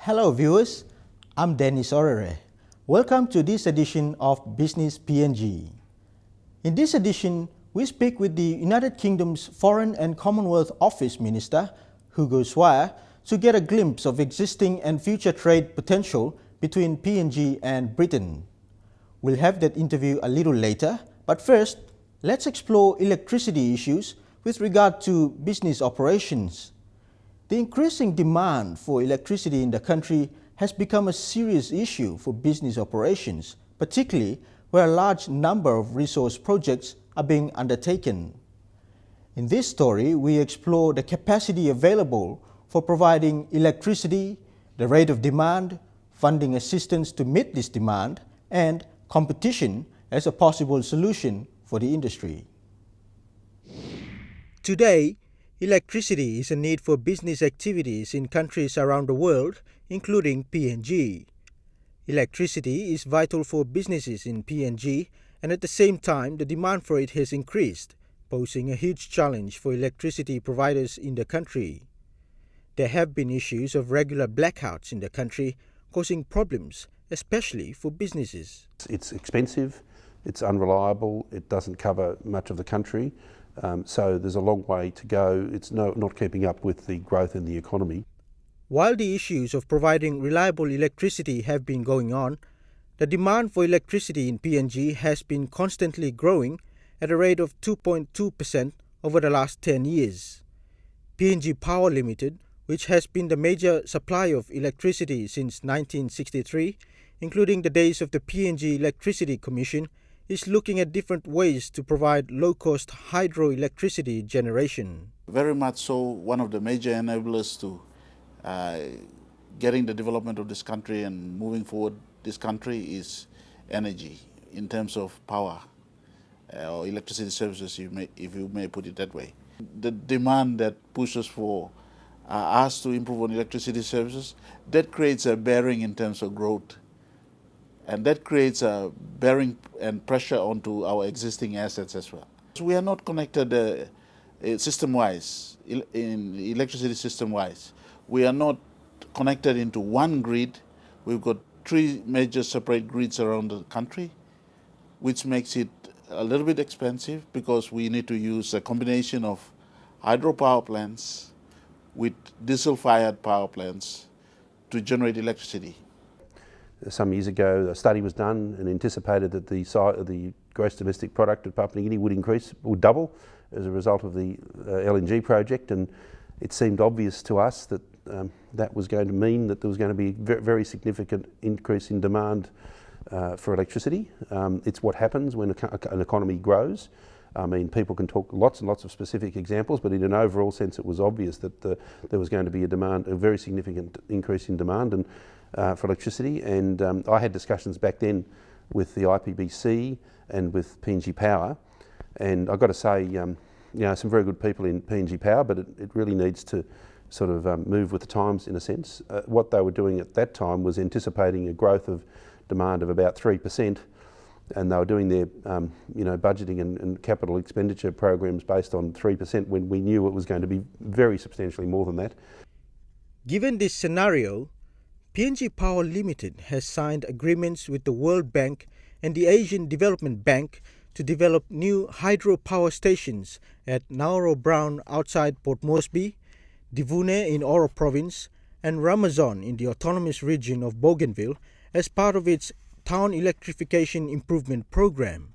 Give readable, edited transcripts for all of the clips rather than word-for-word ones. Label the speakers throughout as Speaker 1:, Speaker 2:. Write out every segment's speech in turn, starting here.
Speaker 1: Hello viewers, I'm Dennis Orere. Welcome to this edition of Business PNG. In this edition, we speak with the United Kingdom's Foreign and Commonwealth Office Minister, Hugo Swire, to get a glimpse of existing and future trade potential between PNG and Britain. We'll have that interview a little later, but first, let's explore electricity issues with regard to business operations. The increasing demand for electricity in the country has become a serious issue for business operations, particularly where a large number of resource projects are being undertaken. In this story, we explore the capacity available for providing electricity, the rate of demand, funding assistance to meet this demand, and competition as a possible solution for the industry. Today, electricity is a need for business activities in countries around the world, including PNG. Electricity is vital for businesses in PNG, and at the same time, the demand for it has increased, posing a huge challenge for electricity providers in the country. There have been issues of regular blackouts in the country, causing problems, especially for businesses.
Speaker 2: It's expensive, it's unreliable, it doesn't cover much of the country. So there's a long way to go. It's not keeping up with the growth in the economy.
Speaker 1: While the issues of providing reliable electricity have been going on, the demand for electricity in PNG has been constantly growing at a rate of 2.2% over the last 10 years. PNG Power Limited, which has been the major supplier of electricity since 1963, including the days of the PNG Electricity Commission, is looking at different ways to provide low-cost hydroelectricity generation.
Speaker 3: Very much so, one of the major enablers to getting the development of this country and moving forward this country is energy in terms of power or electricity services, if you may put it that way. The demand that pushes for us to improve on electricity services, that creates a bearing in terms of growth. And that creates a bearing and pressure onto our existing assets as well. So we are not connected system-wise, in electricity system-wise. We are not connected into one grid. We've got 3 major separate grids around the country, which makes it a little bit expensive because we need to use a combination of hydropower plants with diesel-fired power plants to generate electricity.
Speaker 2: Some years ago, a study was done and anticipated that the gross domestic product of Papua New Guinea would double as a result of the LNG project, and it seemed obvious to us that that was going to mean that there was going to be a very significant increase in demand for electricity. It's what happens when an economy grows. I mean, people can talk lots and lots of specific examples, but in an overall sense, it was obvious that there was going to be a very significant increase in demand for electricity. And I had discussions back then with the IPBC and with PNG Power, and I've got to say, some very good people in PNG Power, but it really needs to sort of move with the times in a sense. What they were doing at that time was anticipating a growth of demand of about 3%. And they were doing their budgeting and capital expenditure programs based on 3% when we knew it was going to be very substantially more than that.
Speaker 1: Given this scenario, PNG Power Limited has signed agreements with the World Bank and the Asian Development Bank to develop new hydropower stations at Nauru Brown outside Port Moresby, Divune in Oro Province, and Ramazon in the autonomous region of Bougainville as part of its Town Electrification Improvement Program.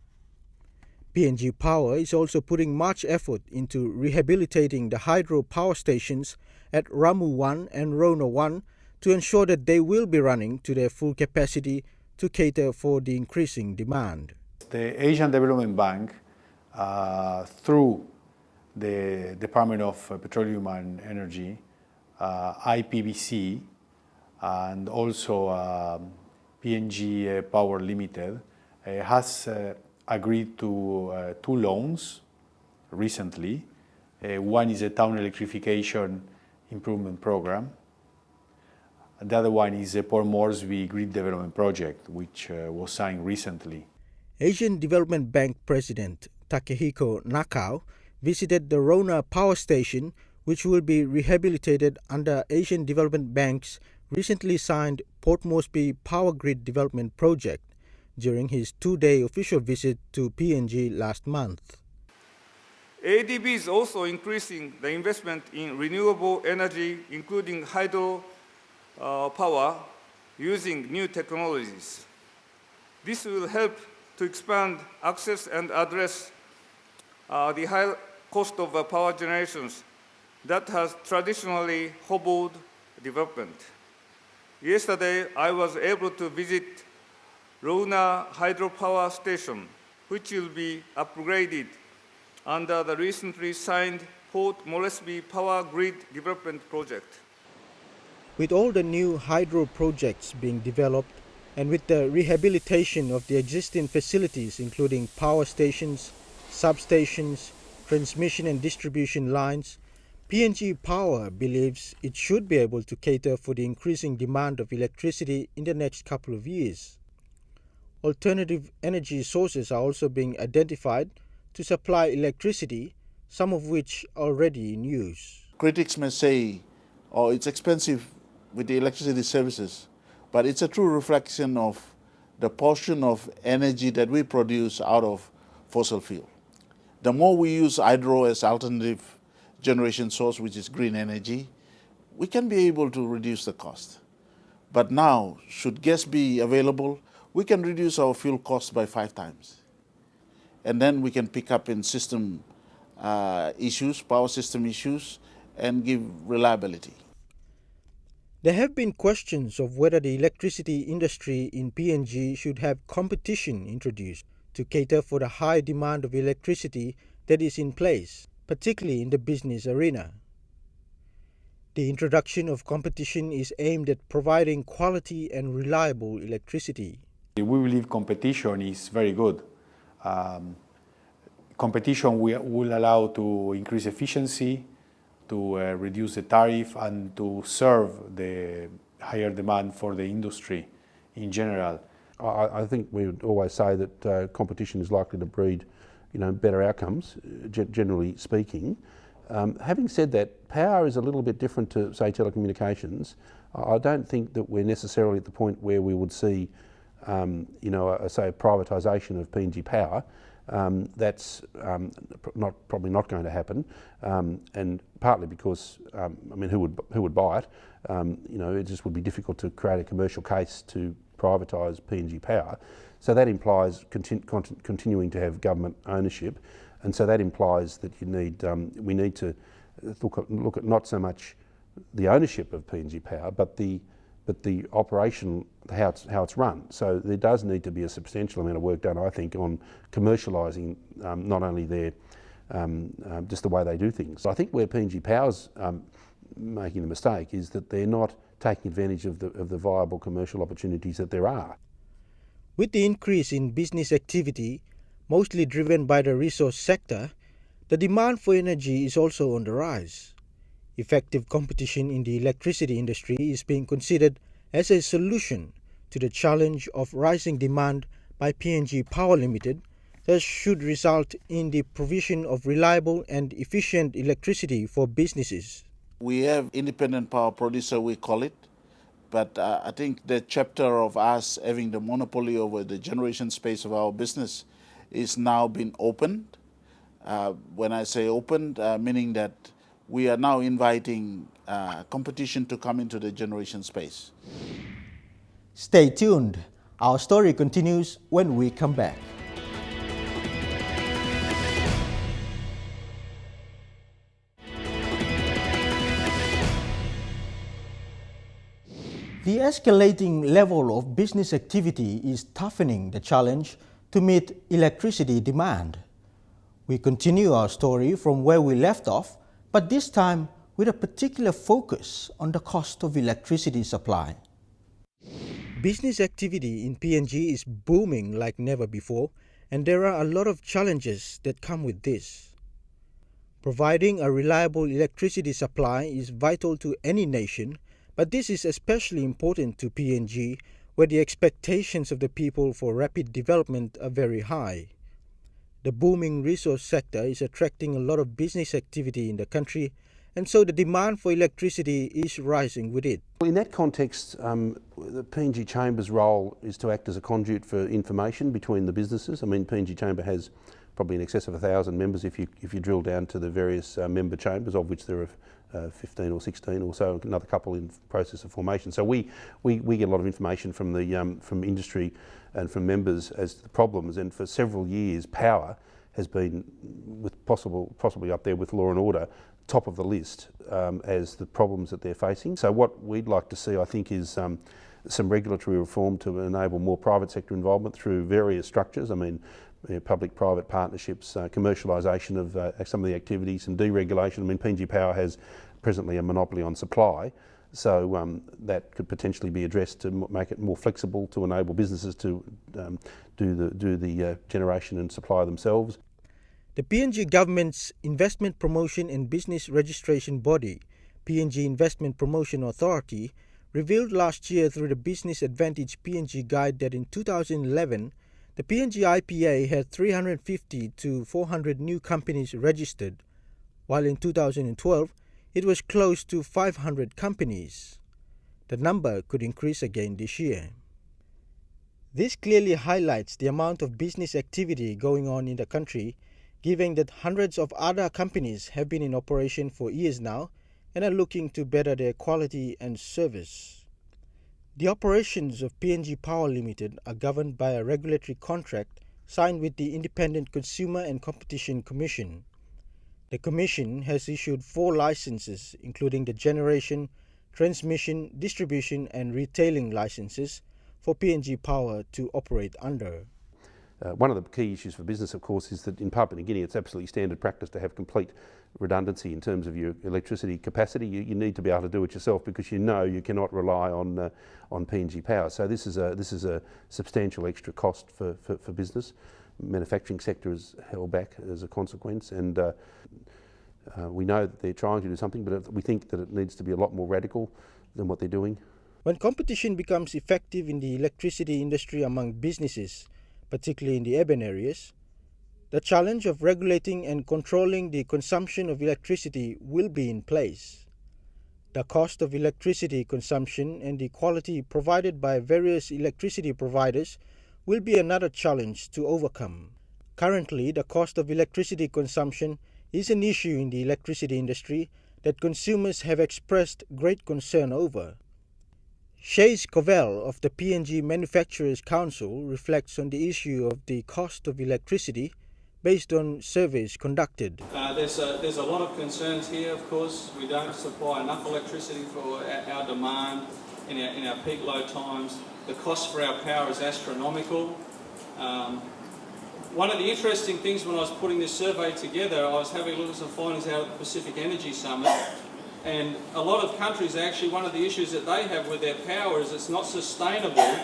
Speaker 1: PNG Power is also putting much effort into rehabilitating the hydro power stations at Ramu 1 and Rona 1 to ensure that they will be running to their full capacity to cater for the increasing demand.
Speaker 4: The Asian Development Bank, through the Department of Petroleum and Energy, IPBC, and also PNG Power Limited, has agreed to 2 loans recently. One is a Town Electrification Improvement Program. The other one is a Port Moresby Grid Development Project, which was signed recently.
Speaker 1: Asian Development Bank President Takehiko Nakao visited the Rona Power Station, which will be rehabilitated under Asian Development Bank's recently signed Port Moresby Power Grid Development Project during his two-day official visit to PNG last month.
Speaker 5: ADB is also increasing the investment in renewable energy, including hydro power, using new technologies. This will help to expand access and address the high cost of power generations that has traditionally hobbled development. Yesterday, I was able to visit Rona hydropower station, which will be upgraded under the recently signed Port Moresby Power Grid Development Project.
Speaker 1: With all the new hydro projects being developed and with the rehabilitation of the existing facilities including power stations, substations, transmission and distribution lines, PNG Power believes it should be able to cater for the increasing demand of electricity in the next couple of years. Alternative energy sources are also being identified to supply electricity, some of which are already in use.
Speaker 3: Critics may say, oh, it's expensive with the electricity services, but it's a true reflection of the portion of energy that we produce out of fossil fuel. The more we use hydro as alternative generation source, which is green energy, we can be able to reduce the cost. But now, should gas be available, we can reduce our fuel cost by 5 times. And then we can pick up in system issues, power system issues, and give reliability.
Speaker 1: There have been questions of whether the electricity industry in PNG should have competition introduced to cater for the high demand of electricity that is in place, particularly in the business arena. The introduction of competition is aimed at providing quality and reliable electricity.
Speaker 4: We believe competition is very good. Competition will allow to increase efficiency, to reduce the tariff, and to serve the higher demand for the industry in general.
Speaker 2: I think we would always say that competition is likely to breed, better outcomes, generally speaking. Having said that, power is a little bit different to, say, telecommunications. I don't think that we're necessarily at the point where we would see, say, a privatisation of PNG Power. That's probably not going to happen, and partly because, who would buy it? It just would be difficult to create a commercial case to privatise PNG Power. So that implies continuing to have government ownership, and so that implies that we need to look at not so much the ownership of PNG Power, but the operation, how it's run. So there does need to be a substantial amount of work done, I think, on commercialising not only their just the way they do things. I think where PNG Power's making the mistake is that they're not taking advantage of the viable commercial opportunities that there are.
Speaker 1: With the increase in business activity, mostly driven by the resource sector, the demand for energy is also on the rise. Effective competition in the electricity industry is being considered as a solution to the challenge of rising demand by PNG Power Limited that should result in the provision of reliable and efficient electricity for businesses.
Speaker 3: We have independent power producer, we call it, but I think the chapter of us having the monopoly over the generation space of our business is now been opened. When I say opened, meaning that we are now inviting competition to come into the generation space.
Speaker 1: Stay tuned. Our story continues when we come back. The escalating level of business activity is toughening the challenge to meet electricity demand. We continue our story from where we left off, but this time with a particular focus on the cost of electricity supply. Business activity in PNG is booming like never before, and there are a lot of challenges that come with this. Providing a reliable electricity supply is vital to any nation, but this is especially important to PNG, where the expectations of the people for rapid development are very high. The booming resource sector is attracting a lot of business activity in the country, and so the demand for electricity is rising with it.
Speaker 2: In that context, the PNG Chamber's role is to act as a conduit for information between the businesses. I mean, PNG Chamber has probably in excess of 1,000 members if you drill down to the various member chambers, of which there are 15 or 16 or so, another couple in process of formation. So we get a lot of information from the from industry and from members as to the problems, and for several years power has been possibly up there with law and order, top of the list as the problems that they're facing. So what we'd like to see, I think, is some regulatory reform to enable more private sector involvement through various structures. I mean, public-private partnerships, commercialisation of some of the activities, and deregulation. I mean, PNG Power has presently a monopoly on supply, so that could potentially be addressed to make it more flexible to enable businesses to do the generation and supply themselves.
Speaker 1: The PNG government's Investment Promotion and Business Registration Body, PNG Investment Promotion Authority, revealed last year through the Business Advantage PNG Guide that in 2011, the PNG IPA had 350 to 400 new companies registered, while in 2012, it was close to 500 companies. The number could increase again this year. This clearly highlights the amount of business activity going on in the country, given that hundreds of other companies have been in operation for years now and are looking to better their quality and service. The operations of PNG Power Limited are governed by a regulatory contract signed with the Independent Consumer and Competition Commission. The Commission has issued 4 licenses, including the generation, transmission, distribution and retailing licenses for PNG Power to operate under.
Speaker 2: One of the key issues for business, of course, is that in Papua New Guinea it's absolutely standard practice to have complete redundancy in terms of your electricity capacity. You need to be able to do it yourself because you know you cannot rely on PNG Power. So this is a substantial extra cost for business. Manufacturing sector is held back as a consequence, and we know that they're trying to do something, but we think that it needs to be a lot more radical than what they're doing.
Speaker 1: When competition becomes effective in the electricity industry among businesses, particularly in the urban areas, the challenge of regulating and controlling the consumption of electricity will be in place. The cost of electricity consumption and the quality provided by various electricity providers will be another challenge to overcome. Currently, the cost of electricity consumption is an issue in the electricity industry that consumers have expressed great concern over. Shays Covell of the PNG Manufacturers Council reflects on the issue of the cost of electricity based on surveys conducted.
Speaker 6: There's a lot of concerns here, of course. We don't supply enough electricity for our demand in our peak load times. The cost for our power is astronomical. One of the interesting things when I was putting this survey together, I was having a look at some findings out of the Pacific Energy Summit. And a lot of countries, actually, one of the issues that they have with their power is it's not sustainable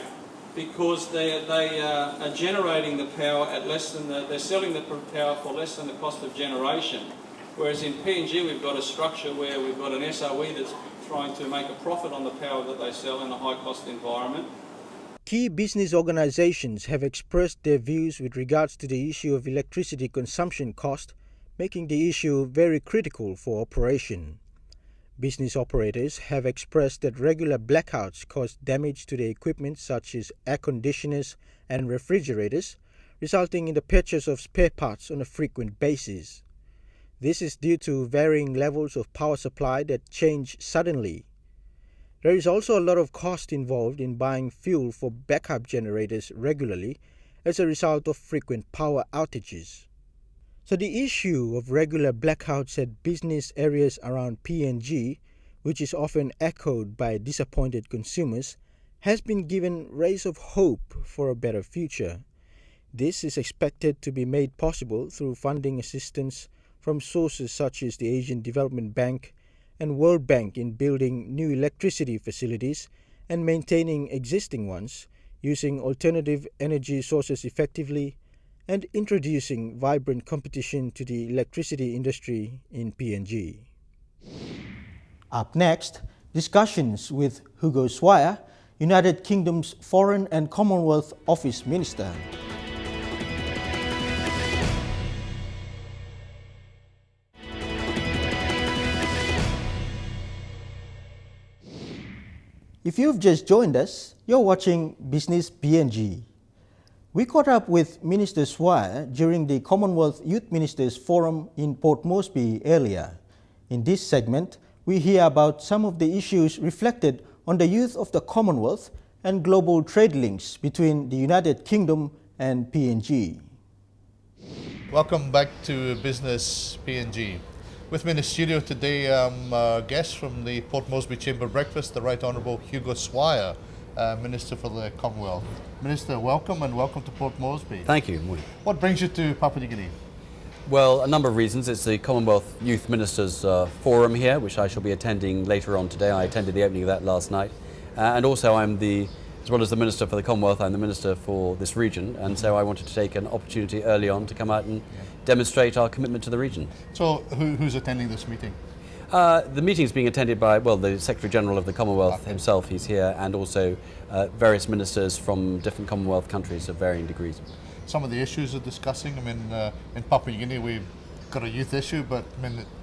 Speaker 6: because they are generating the power at less than they're selling the power for less than the cost of generation. Whereas in PNG we've got a structure where we've got an SOE that's trying to make a profit on the power that they sell in a high-cost environment.
Speaker 1: Key business organizations have expressed their views with regards to the issue of electricity consumption cost, making the issue very critical for operation. Business operators have expressed that regular blackouts cause damage to their equipment such as air conditioners and refrigerators, resulting in the purchase of spare parts on a frequent basis. This is due to varying levels of power supply that change suddenly. There is also a lot of cost involved in buying fuel for backup generators regularly as a result of frequent power outages. So the issue of regular blackouts at business areas around PNG, which is often echoed by disappointed consumers, has been given rays of hope for a better future. This is expected to be made possible through funding assistance from sources such as the Asian Development Bank and World Bank in building new electricity facilities and maintaining existing ones, using alternative energy sources effectively, and introducing vibrant competition to the electricity industry in PNG. Up next, discussions with Hugo Swire, United Kingdom's Foreign and Commonwealth Office Minister. If you've just joined us, you're watching Business PNG. We caught up with Minister Swire during the Commonwealth Youth Ministers Forum in Port Moresby earlier. In this segment, we hear about some of the issues reflected on the youth of the Commonwealth and global trade links between the United Kingdom and PNG.
Speaker 7: Welcome back to Business PNG. With me in the studio today, a guest from the Port Moresby Chamber Breakfast, the Right Honourable Hugo Swire, Minister for the Commonwealth. Minister, welcome and welcome to Port Moresby.
Speaker 8: Thank you.
Speaker 7: What brings you to Papua New Guinea?
Speaker 8: Well, a number of reasons. It's the Commonwealth Youth Ministers Forum here, which I shall be attending later on today. I attended the opening of that last night. And also as well as the Minister for the Commonwealth, I'm the Minister for this region, and so I wanted to take an opportunity early on to come out and demonstrate our commitment to the region.
Speaker 7: So who's attending this meeting?
Speaker 8: The meeting is being attended by, well, the Secretary General of the Commonwealth himself, he's here, and also various ministers from different Commonwealth countries of varying degrees.
Speaker 7: Some of the issues we're discussing, in Papua New Guinea we've got a youth issue, but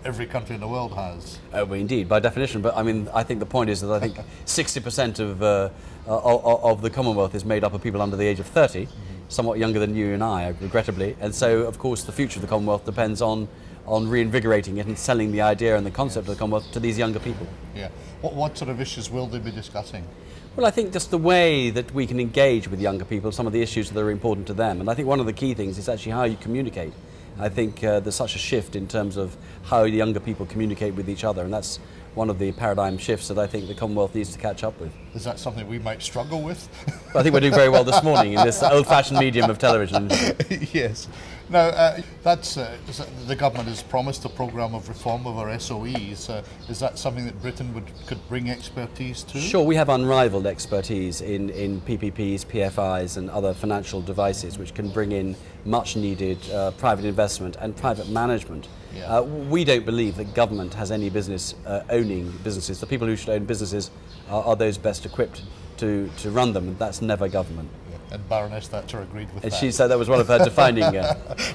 Speaker 7: every country in the world has.
Speaker 8: Well, indeed, by definition, but I think the point is that I think 60% of the Commonwealth is made up of people under the age of 30, somewhat younger than you and I, regrettably, and so of course the future of the Commonwealth depends on reinvigorating it and selling the idea and the concept of the Commonwealth to these younger people.
Speaker 7: Yeah. What sort of issues will they be discussing?
Speaker 8: Well, I think just the way that we can engage with younger people, some of the issues that are important to them, and I think one of the key things is actually how you communicate. I think there's such a shift in terms of how younger people communicate with each other, and that's one of the paradigm shifts that I think the Commonwealth needs to catch up with.
Speaker 7: Is that something we might struggle with?
Speaker 8: Well, I think we're doing very well this morning in this old-fashioned medium of television.
Speaker 7: Yes. Now, the government has promised a programme of reform of our SOEs. Is that something that Britain could bring expertise to?
Speaker 8: Sure, we have unrivaled expertise in PPPs, PFIs and other financial devices which can bring in much needed private investment and private management.
Speaker 7: Yeah.
Speaker 8: We don't believe that government has any business owning businesses. The people who should own businesses are those best equipped to run them, and that's never government.
Speaker 7: And Baroness Thatcher agreed with that.
Speaker 8: She said that was one of her defining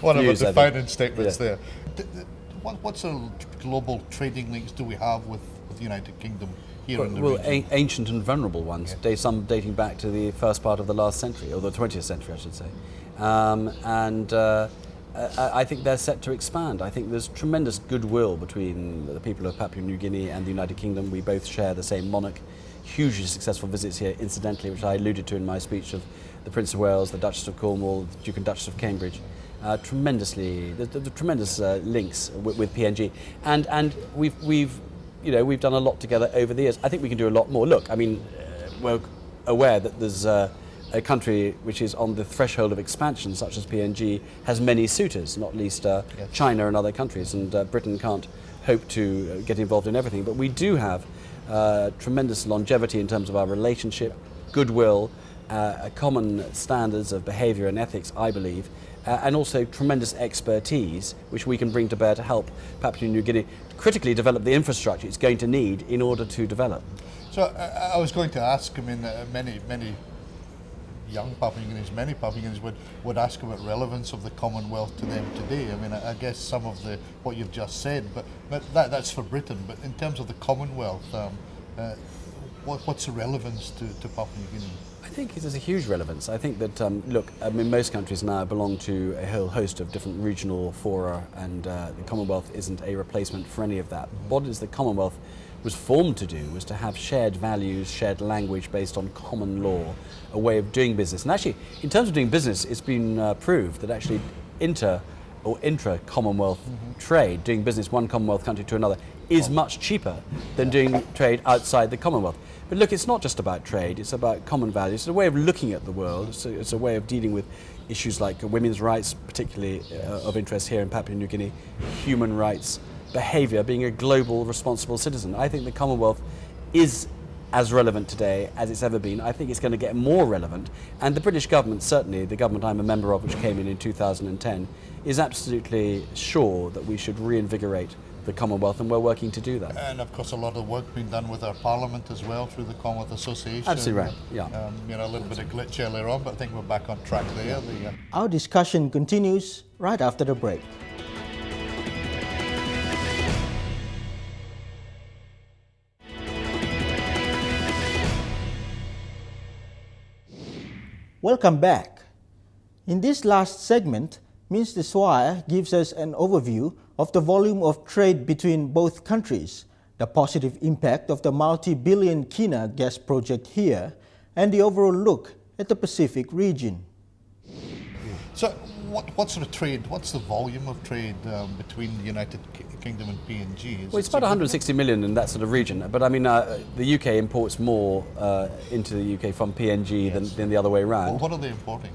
Speaker 7: one
Speaker 8: views,
Speaker 7: of her defining statements
Speaker 8: yeah.
Speaker 7: there. What sort of global trading links do we have with the United Kingdom here in the region?
Speaker 8: Ancient and vulnerable ones, some dating back to the first part of the last century, or the 20th century, I should say. I think they're set to expand. I think there's tremendous goodwill between the people of Papua New Guinea and the United Kingdom. We both share the same monarch. Hugely successful visits here, incidentally, which I alluded to in my speech, of the Prince of Wales, the Duchess of Cornwall, the Duke and Duchess of Cambridge. Tremendous links with PNG, and we've done a lot together over the years. I think we can do a lot more. Look, we're aware that there's a country which is on the threshold of expansion, such as PNG, has many suitors, not least China and other countries, and Britain can't hope to get involved in everything. But we do have tremendous longevity in terms of our relationship, goodwill, common standards of behaviour and ethics, I believe, and also tremendous expertise which we can bring to bear to help Papua New Guinea critically develop the infrastructure it's going to need in order to develop.
Speaker 7: So I was going to ask, many young Papua New Guineans, many Papua New Guineans would ask about relevance of the Commonwealth to them today. I guess some of what you've just said, but that's for Britain. But in terms of the Commonwealth, what's the relevance to Papua New Guinea?
Speaker 8: I think there's a huge relevance. I think that, most countries now belong to a whole host of different regional fora, and the Commonwealth isn't a replacement for any of that. What is the Commonwealth was formed to do was to have shared values, shared language based on common law, a way of doing business. And actually, in terms of doing business, it's been proved that actually intra-Commonwealth trade, doing business one Commonwealth country to another, is much cheaper than doing trade outside the Commonwealth. But look, it's not just about trade, it's about common values. It's a way of looking at the world, it's a way of dealing with issues like women's rights, particularly of interest here in Papua New Guinea, human rights, behaviour, being a global responsible citizen. I think the Commonwealth is as relevant today as it's ever been. I think it's going to get more relevant, and the British government, certainly the government I'm a member of, which came in 2010, is absolutely sure that we should reinvigorate the Commonwealth, and we're working to do that.
Speaker 7: And of course a lot of work being done with our Parliament as well through the Commonwealth Association.
Speaker 8: Absolutely right, yeah.
Speaker 7: A little bit of glitch earlier on, but I think we're back on track there.
Speaker 1: Our discussion continues right after the break. Welcome back. In this last segment, Mr. Swire gives us an overview of the volume of trade between both countries, the positive impact of the multi-billion Kina gas project here, and the overall look at the Pacific region.
Speaker 7: So what sort of trade, what's the volume of trade between the United Kingdom and PNG?
Speaker 8: Well, it's about 160 million in that sort of region, but I mean, the UK imports more into the UK from PNG than the other way around.
Speaker 7: Well, what are they importing?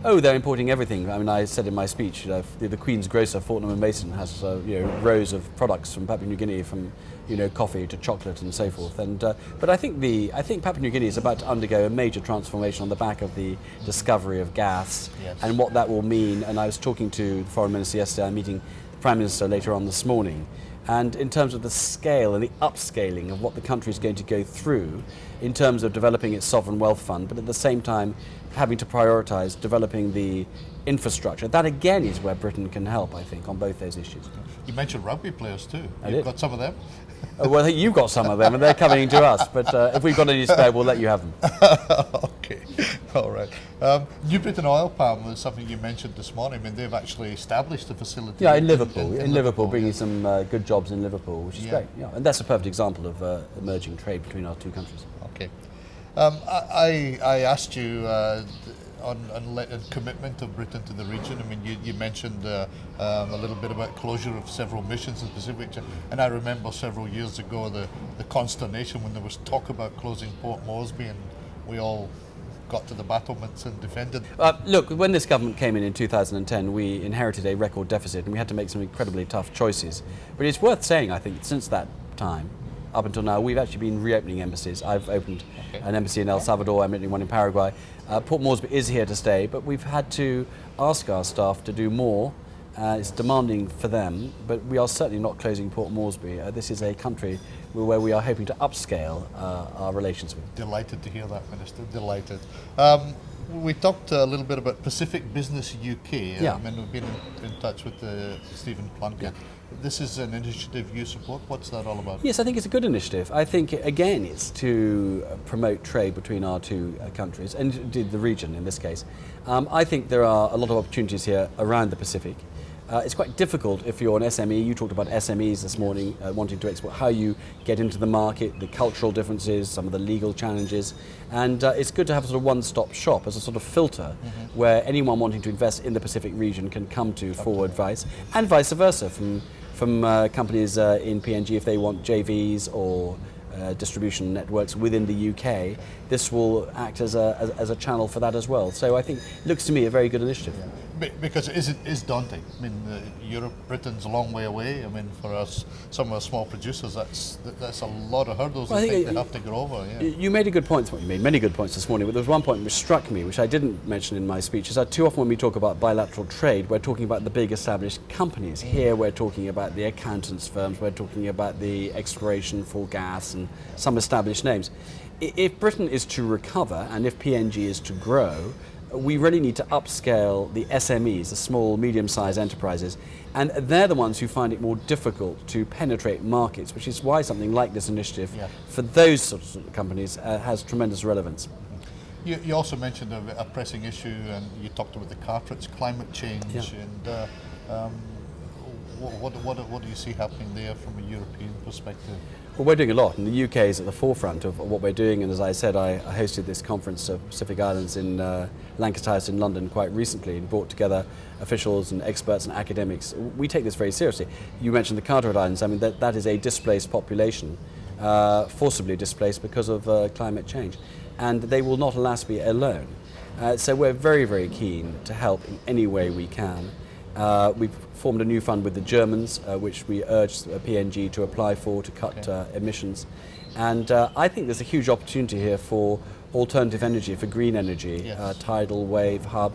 Speaker 8: Oh, they're importing everything. I mean, I said in my speech, the Queen's grocer, Fortnum & Mason, has rows of products from Papua New Guinea, from coffee to chocolate and so forth. And but I think Papua New Guinea is about to undergo a major transformation on the back of the discovery of gas and what that will mean. And I was talking to the Foreign Minister yesterday. I'm meeting the Prime Minister later on this morning. And in terms of the scale and the upscaling of what the country is going to go through in terms of developing its sovereign wealth fund, but at the same time having to prioritise developing the infrastructure. That again is where Britain can help, I think, on both those issues.
Speaker 7: You mentioned rugby players too.
Speaker 8: I
Speaker 7: You've
Speaker 8: did.
Speaker 7: got some of them?
Speaker 8: Well, I think you've got some of them and they're coming to us, but if we've got any spare, we'll let you have them.
Speaker 7: Okay, all right. New Britain Oil Palm was something you mentioned this morning. I mean, they've actually established a facility.
Speaker 8: Yeah, in Liverpool. In Liverpool,
Speaker 7: yeah.
Speaker 8: bringing some good jobs in Liverpool, which is great. Yeah, and that's a perfect example of emerging trade between our two countries.
Speaker 7: Okay. I asked you on commitment of Britain to the region. I mean, you mentioned a little bit about closure of several missions in the Pacific, and I remember several years ago the consternation when there was talk about closing Port Moresby, and we all got to the battlements and defended.
Speaker 8: Look, when this government came in 2010, we inherited a record deficit and we had to make some incredibly tough choices. But it's worth saying, I think, since that time, up until now, we've actually been reopening embassies. I've opened an embassy in El Salvador, I'm opening one in Paraguay. Port Moresby is here to stay, but we've had to ask our staff to do more. It's demanding for them, but we are certainly not closing Port Moresby. This is a country where we are hoping to upscale our relations with.
Speaker 7: Delighted to hear that, Minister, delighted. We talked a little bit about Pacific Business UK.
Speaker 8: Yeah.
Speaker 7: I mean, we've been in touch with Stephen Plunkett.
Speaker 8: Yeah.
Speaker 7: This is an initiative you support. What's that all about?
Speaker 8: Yes, I think it's a good initiative. I think, again, it's to promote trade between our two countries, and indeed the region in this case. I think there are a lot of opportunities here around the Pacific. It's quite difficult if you're an SME. You talked about SMEs this morning, wanting to export, how you get into the market, the cultural differences, some of the legal challenges. And it's good to have a sort of one-stop shop as a sort of filter where anyone wanting to invest in the Pacific region can come to for advice, and vice versa from companies in PNG if they want JVs or distribution networks within the UK. This will act as a channel for that as well. So I think it looks to me a very good initiative.
Speaker 7: Yeah. Because it is daunting. I mean, Europe, Britain's a long way away. I mean, for us, some of our small producers, that's a lot of hurdles I think they have to get over. Yeah.
Speaker 8: You made a good point. You made many good points this morning, but there was one point which struck me, which I didn't mention in my speech, is that too often when we talk about bilateral trade, we're talking about the big established companies. Here we're talking about the accountants firms, we're talking about the exploration for gas and some established names. If Britain is to recover and if PNG is to grow, we really need to upscale the SMEs, the small, medium-sized enterprises, and they're the ones who find it more difficult to penetrate markets, which is why something like this initiative for those sorts of companies has tremendous relevance.
Speaker 7: You also mentioned a pressing issue, and you talked about the cartridge, climate change, and what do you see happening there from a European perspective?
Speaker 8: Well, we're doing a lot, and the UK is at the forefront of what we're doing. And as I said, I hosted this conference of Pacific Islands in Lancaster House in London quite recently and brought together officials and experts and academics. We take this very seriously. You mentioned the Carteret Islands. I mean, that is a displaced population, forcibly displaced because of climate change. And they will not, alas, be alone. So we're very, very keen to help in any way we can. We've formed a new fund with the Germans, which we urged PNG to apply for to cut emissions. And I think there's a huge opportunity here for alternative energy, for green energy, tidal, wave, hub,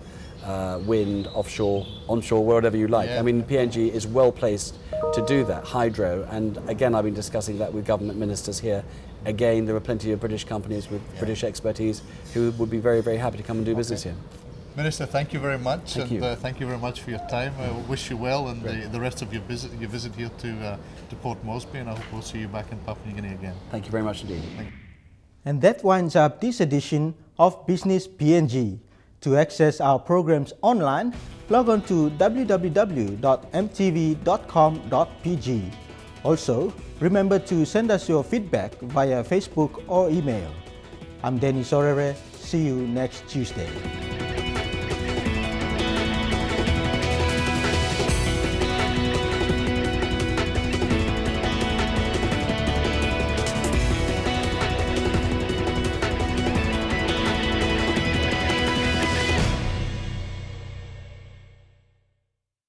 Speaker 8: wind, offshore, onshore, whatever you like. I mean, PNG is well placed to do that, hydro. And again, I've been discussing that with government ministers here. Again, there are plenty of British companies with British expertise who would be very, very happy to come and do business here.
Speaker 7: Minister, thank you very much,
Speaker 8: thank
Speaker 7: you very much for your time. I wish you well and the rest of your visit here to Port Moresby, and I hope we'll see you back in Papua New Guinea again.
Speaker 8: Thank you very much indeed.
Speaker 1: And that winds up this edition of Business PNG. To access our programs online, log on to www.mtv.com.pg. Also, remember to send us your feedback via Facebook or email. I'm Dennis Orere. See you next Tuesday.